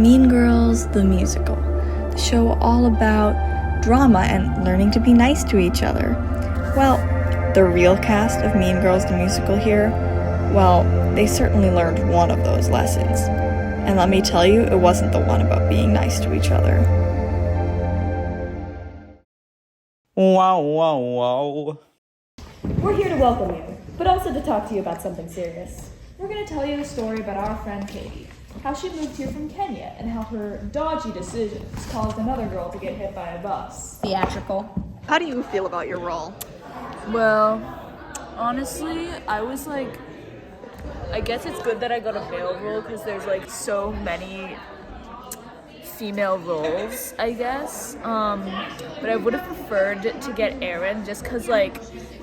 Mean Girls the Musical, the show all about drama and learning to be nice to each other. Well, the real cast of Mean Girls the Musical here, well, they certainly learned one of those lessons. And let me tell you, it wasn't the one about being nice to each other. Wow, wow, wow. We're here to welcome you, but also to talk to you about something serious. We're going to tell you a story about our friend Katie, how she moved here from Kenya, and how her dodgy decisions caused another girl to get hit by a bus. Theatrical. How do you feel about your role? Well, honestly, I was like, I guess it's good that I got a male role because there's like so many female roles, I guess. But I would have preferred to get Aaron just because like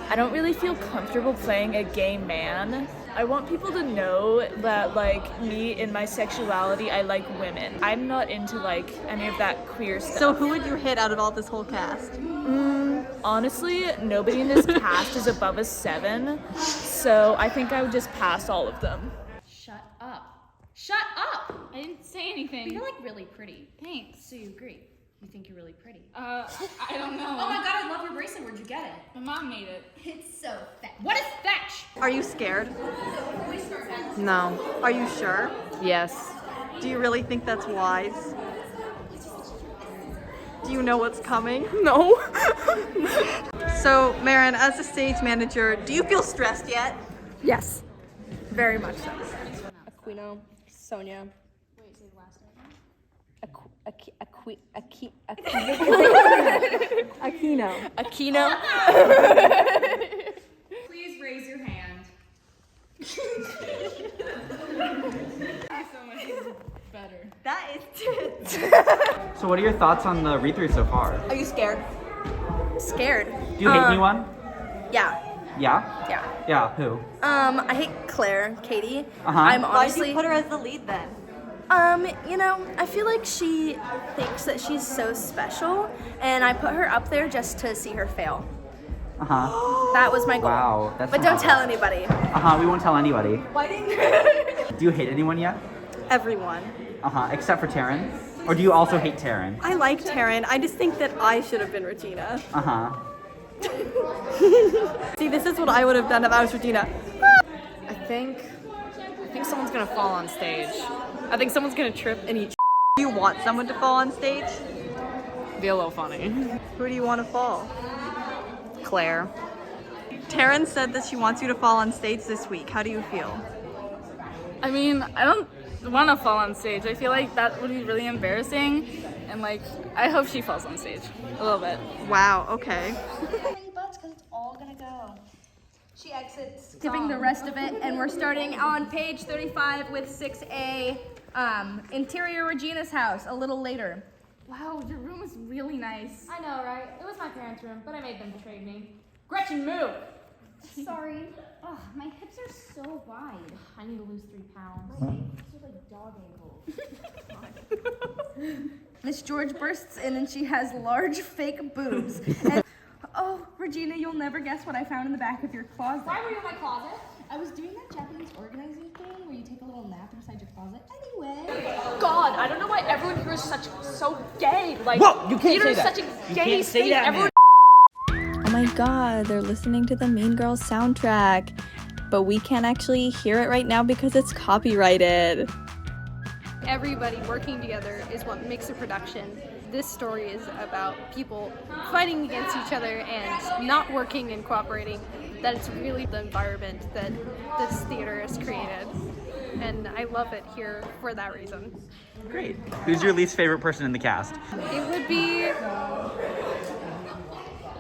I don't really feel comfortable playing a gay man. I want people to know that like me in my sexuality, I like women. I'm not into like any of that queer stuff. So who would you hit out of all this whole cast? Honestly, nobody in this cast is above a 7, so I think I would just pass all of them. Shut up. Shut up! I didn't say anything. But you're like really pretty. Thanks. So you agree? You think you're really pretty? I don't know. Oh my god, I love your bracelet. Where'd you get it? My mom made it. It's so fat. What is fetch? Are you scared? No. Are you sure? Yes. Do you really think that's wise? Do you know what's coming? No. So, Marin, as a stage manager, do you feel stressed yet? Yes, very much so. Aquino, Sonia. Wait, say the last name. Aquino. Aquino. Please raise your hand. So much better. That is So what are your thoughts on the read-through so far? Are you scared? Scared. Do you hate anyone? Yeah. Yeah? Yeah. Yeah, who? I hate Claire, Katie. Uh-huh. I'm Why honestly. did you put her as the lead then? I feel like she thinks that she's so special, and I put her up there just to see her fail. Uh-huh. That was my goal. Wow, that's But don't tell anybody. Uh-huh, we won't tell anybody. Why didn't you? Do you hate anyone yet? Everyone. Uh-huh, except for Taryn? Or do you also hate Taryn? I like Taryn. I just think that I should have been Regina. Uh-huh. See, this is what I would have done if I was Regina. I think someone's gonna fall on stage. I think someone's gonna trip and eat. Do you want someone to fall on stage? Be a little funny. Who do you want to fall? Claire. Taryn said that she wants you to fall on stage this week. How do you feel? I mean, I don't want to fall on stage. I feel like that would be really embarrassing. And like, I hope she falls on stage. A little bit. Wow, okay. Butts, because it's all gonna go. She exits. Skipping the rest of it, and we're starting on page 35 with 6A, interior Regina's house, a little later. Wow, your room is really nice. I know, right? It was my parents' room, but I made them betray me. Gretchen, move! Sorry. Ugh, my hips are so wide. I need to lose 3 pounds. My hips are like dog ankles. Miss George bursts in, and she has large fake boobs. And, oh, Regina, you'll never guess what I found in the back of your closet. Why were you in my closet? I was doing that Japanese organizing thing where you take a little nap inside your closet. Anyway. God, I don't know why everyone here is so gay. Like, Whoa, you can't theater say is that. such a You gay can't say space. that, Everyone Oh my god, they're listening to the Mean Girls soundtrack. But we can't actually hear it right now because it's copyrighted. Everybody working together is what makes a production. This story is about people fighting against each other and not working and cooperating. That it's really the environment that this theater has created. And I love it here for that reason. Great. Who's your least favorite person in the cast?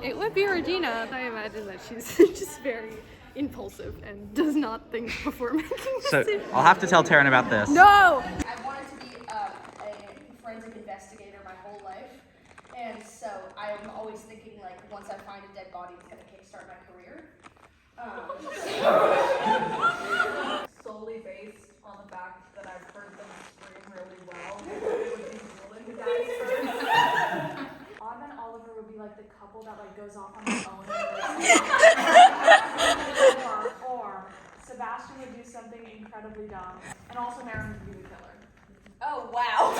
It would be Regina. I imagine that she's just very impulsive and does not think before making So decisions. I'll have to tell Taryn about this. No! I wanted to be a forensic investigator my whole life, and so I'm always thinking like once I find a dead body, it's gonna kickstart my career. Solely based on the fact that I've heard them scream really well. It would be Dylan who dies first. Autumn and Oliver would be like the couple that like goes off on their own. Or Sebastian would do something incredibly dumb, and also Marin would be the killer. Oh, wow.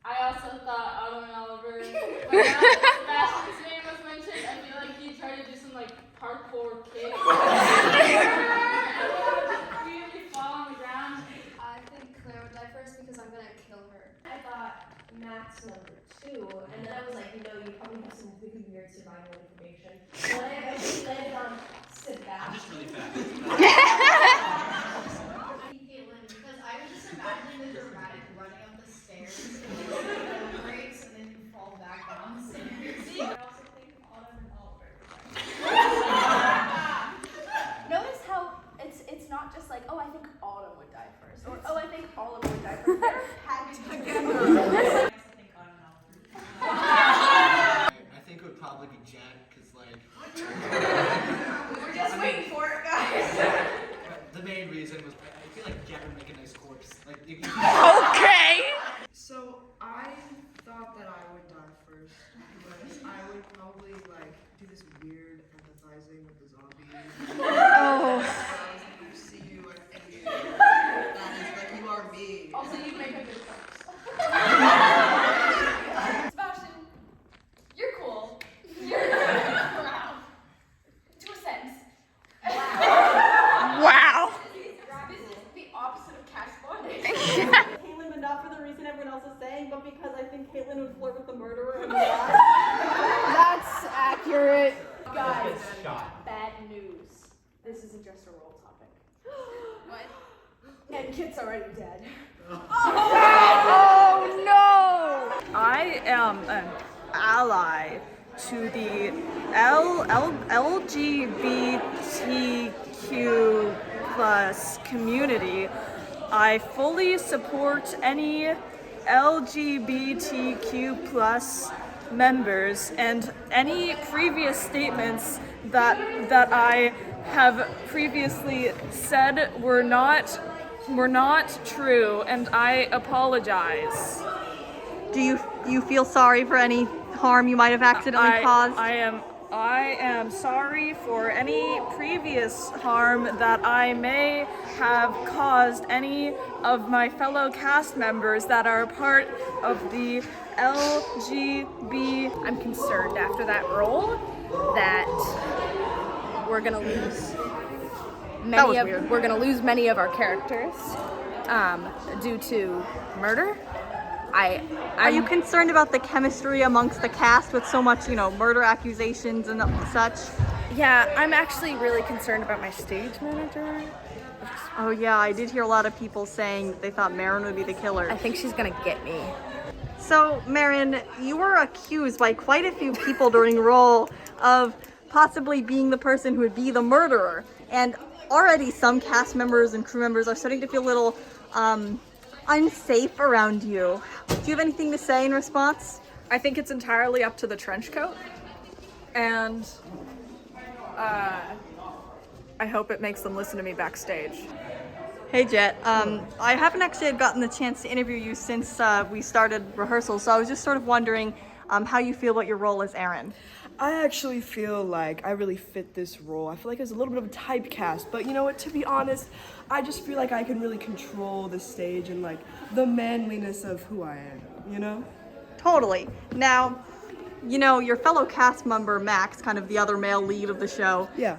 I also thought Autumn and Oliver. When Sebastian's name was mentioned, I feel like he tried to do some like parkour kick. Really fall on the ground. I think Claire would die first because I'm gonna kill her. I thought Max number 2, and then I was like, you probably have some really weird survival information. But I actually landed on Sebastian. I'm just really fast. Because I was just imagining the dramatic running up the stairs and then breaks and then you fall back down the stairs. I also think Autumn and Oliver. Notice how it's not just like, oh, I think Autumn would die first, or oh, I think Oliver would die first. They're packed together. I think it would probably be Jet, because like... We're just waiting for it, guys. The main reason was, I feel like Jet would make a nice corpse. Like, Okay! So, I thought that I would die first, but I would probably like do this weird empathizing with the zombies. Oh. You see you, I feel you. That is like, you are me. Also, you make a good corpse. Sebastian, you're cool. You're proud. To a sense. Wow. This is the opposite of cash bonding. Caitlin, but not for the reason everyone else is saying, but because I think Caitlin would flirt with the murderer and die. That's accurate. Guys, bad news. This isn't just a roll topic. What? And Kit's already dead. Oh no! I am an ally to the LGBTQ plus community. I fully support any LGBTQ plus members, and any previous statements that I have previously said were not true, and I apologize. Do you feel sorry for any harm you might have accidentally caused? I am sorry for any previous harm that I may have caused any of my fellow cast members that are part of the LGB. I'm concerned after that roll that we're gonna lose we're gonna lose many of our characters due to murder. Are you concerned about the chemistry amongst the cast with so much, murder accusations and such? Yeah, I'm actually really concerned about my stage manager. Oh yeah, I did hear a lot of people saying that they thought Marin would be the killer. I think she's gonna get me. So, Marin, you were accused by quite a few people during roll of possibly being the person who would be the murderer. And already some cast members and crew members are starting to feel a little unsafe around you. Do you have anything to say in response? I think it's entirely up to the trench coat, and I hope it makes them listen to me backstage. Hey Jet, I haven't actually gotten the chance to interview you since we started rehearsal, so I was just sort of wondering how you feel about your role as Aaron. I actually feel like I really fit this role. I feel like it's a little bit of a typecast, but you know what, to be honest, I just feel like I can really control the stage and like the manliness of who I am, you know? Totally. Now, your fellow cast member, Max, kind of the other male lead of the show. Yeah.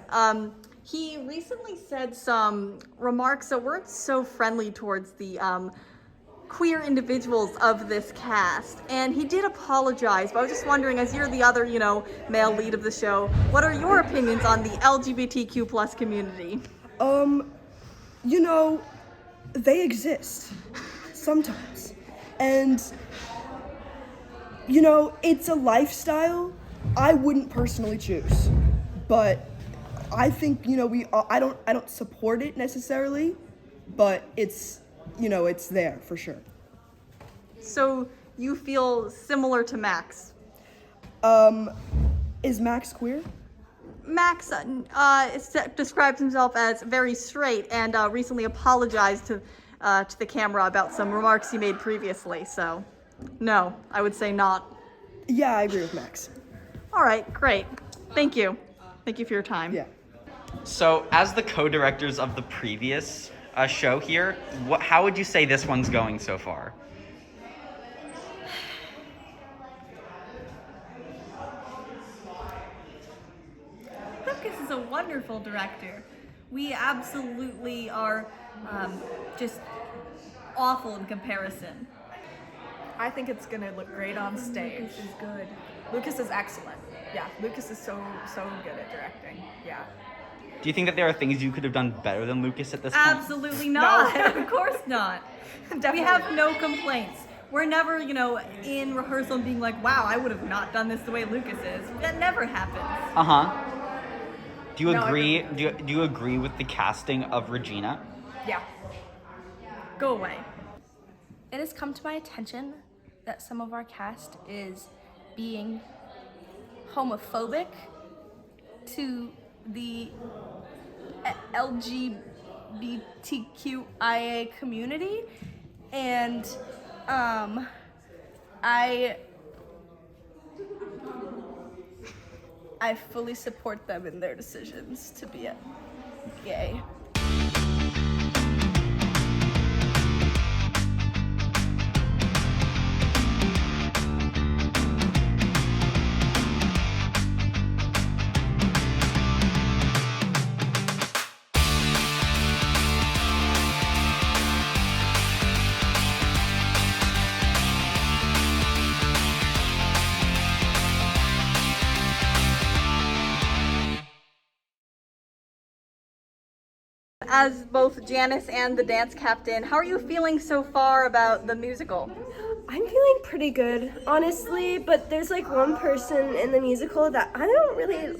He recently said some remarks that weren't so friendly towards the queer individuals of this cast, and he did apologize, but I was just wondering, as you're the other, male lead of the show, what are your opinions on the LGBTQ plus community? They exist sometimes, and it's a lifestyle I wouldn't personally choose, but I think I don't support it necessarily, but it's it's there for sure. So you feel similar to Max? Is Max queer? Max describes himself as very straight and recently apologized to the camera about some remarks he made previously. So, no, I would say not. Yeah, I agree with Max. All right, great. Thank you. Thank you for your time. Yeah. So, as the co-directors of the previous show here. How would you say this one's going so far? Lucas is a wonderful director. We absolutely are just awful in comparison. I think it's gonna look great on stage. Lucas is good. Lucas is excellent. Yeah, Lucas is so good at directing. Yeah. Do you think that there are things you could have done better than Lucas at this point? Absolutely not. No. Of course not. We have no complaints. We're never, in rehearsal and being like, wow, I would have not done this the way Lucas is. That never happens. Uh-huh. Do you agree? Do you agree with the casting of Regina? Yeah. Go away. It has come to my attention that some of our cast is being homophobic to the LGBTQIA community, and I fully support them in their decisions to be gay. As both Janice and the dance captain, how are you feeling so far about the musical? I'm feeling pretty good, honestly, but there's like one person in the musical that I don't really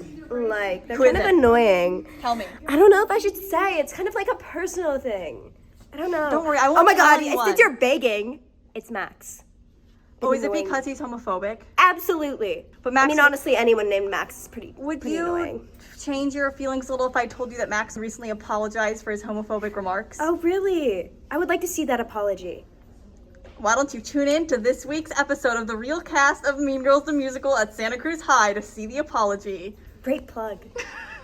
like. They're kind of annoying. Tell me. I don't know if I should say. It's kind of like a personal thing. I don't know. Don't worry, I won't Oh my tell god, anyone. since you're begging, it's Max. Oh, is it because he's homophobic? Absolutely. But Max, I mean, honestly, anyone named Max is pretty would pretty you annoying. change your feelings a little if I told you that Max recently apologized for his homophobic remarks? Oh, really? I would like to see that apology. Why don't you tune in to this week's episode of the real cast of Mean Girls the Musical at Santa Cruz High to see the apology. Great plug.